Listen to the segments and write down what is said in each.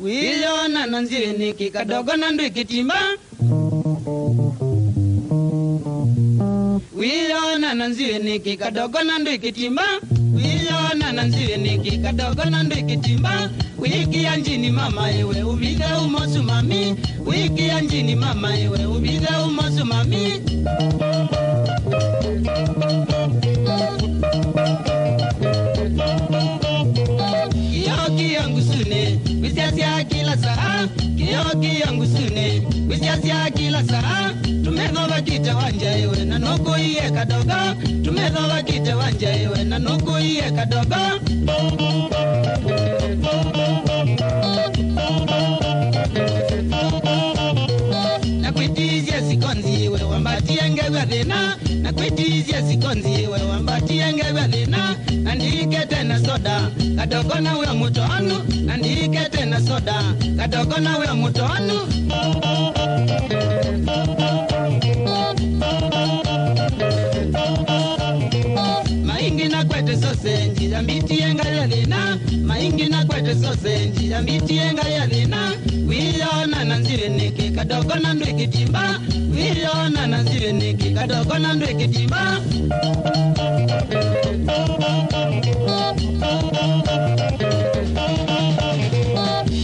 Wiliona nanzini kikadogo na ndwi kitimba. Wiliona nanzini kikadogo na ndwi kitimba. Wiliona nanzini kikadogo na ndwi kitimba. Wiki ya njini mama ewe ubide umosu mami. Wiki ya njini mama ewe ubide umosu mami. Kiyoki yangu sune wisiasia kila saa. Kiyoki yangu sune wisiasia kila saa. Tumedhoba kite wanja ewe na nuku iye kadogo. Tumedhoba kite wanja ewe na nuku iye kadogo. Nakwitizia sikonzi ewe wambatie ngewe dhina. Nakwitizia sikonzi ewe wambatie ngewe dhina. Nandike tena soda kadogo na uya mutonu. Nandike tena soda kadogo na uya mutonu. Maingi na kwete sosenji ya miti yenga ya lina. Maingi na kwete sosenji ya miti yenga ya lina. Wiliona nanzire niki kadogo na ndwi kitimba. Wiliona nanzire niki kadogo na ndwi kitimba.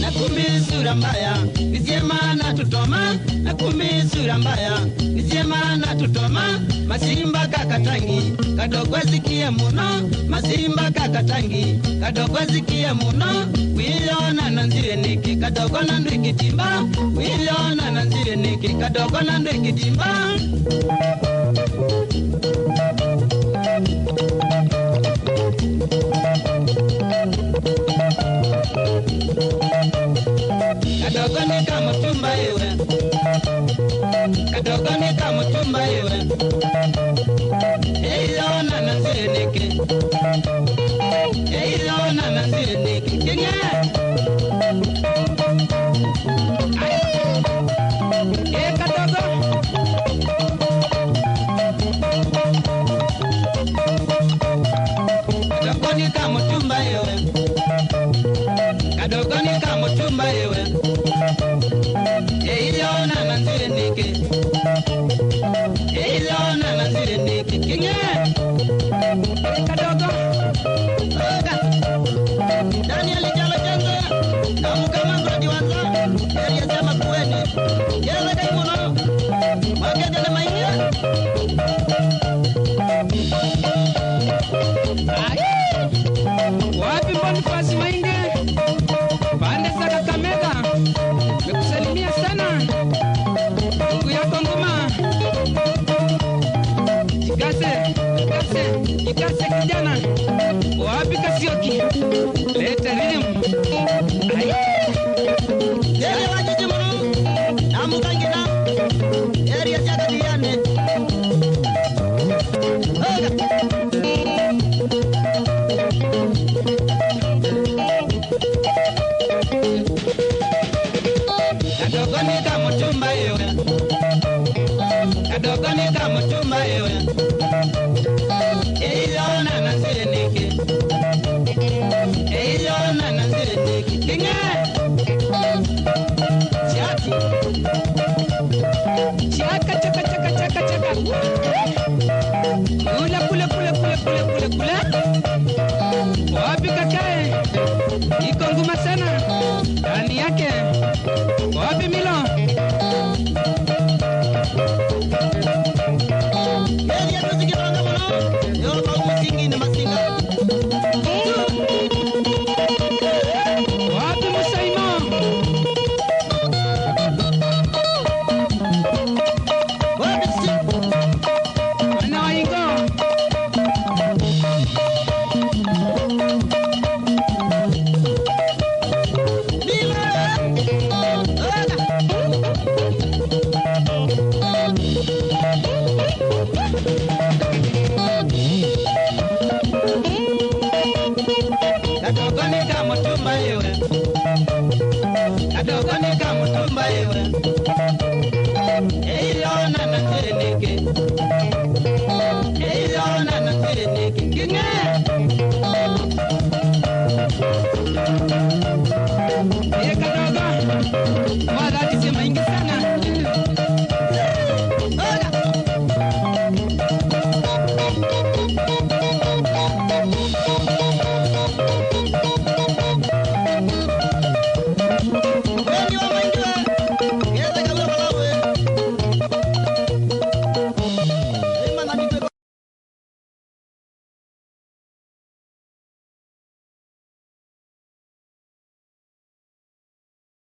Nakumisura mbaya visiema na tutoma. Nakumisura mbaya visiema na tutoma. Masimba kakatangi kadogo zikie muno. Masimba kakatangi kadogo zikie muno. Wiliona nanzire niki kadogo na ndwi kitimba. Wiliona nanzire niki kadogo na ndwi kitimba. Kadogo ni kama tumba ewe. Kadogo ni kama tumba ewe. Eilona nanzire niki. Eilona nanzire niki. Kinge kadogo. Kadogo ni kama tumba ewe. Kadogo ni kama tumba ewe. Eilona nanzire niki. Eilona nanzire niki. Kinge kadogo. Daniel Jalo Jenga kamu kama mradi wanza area sema kuweni yele dai muno magende na maingia. Wapi Boniface Mainge pande za Kakamega, nikusalimia sana ndugu yako Nguma. Jikase kijana. Wapi Kasioki leta rhythm. Yele wajiji muno namukangina area ya Diane. Kadogo ni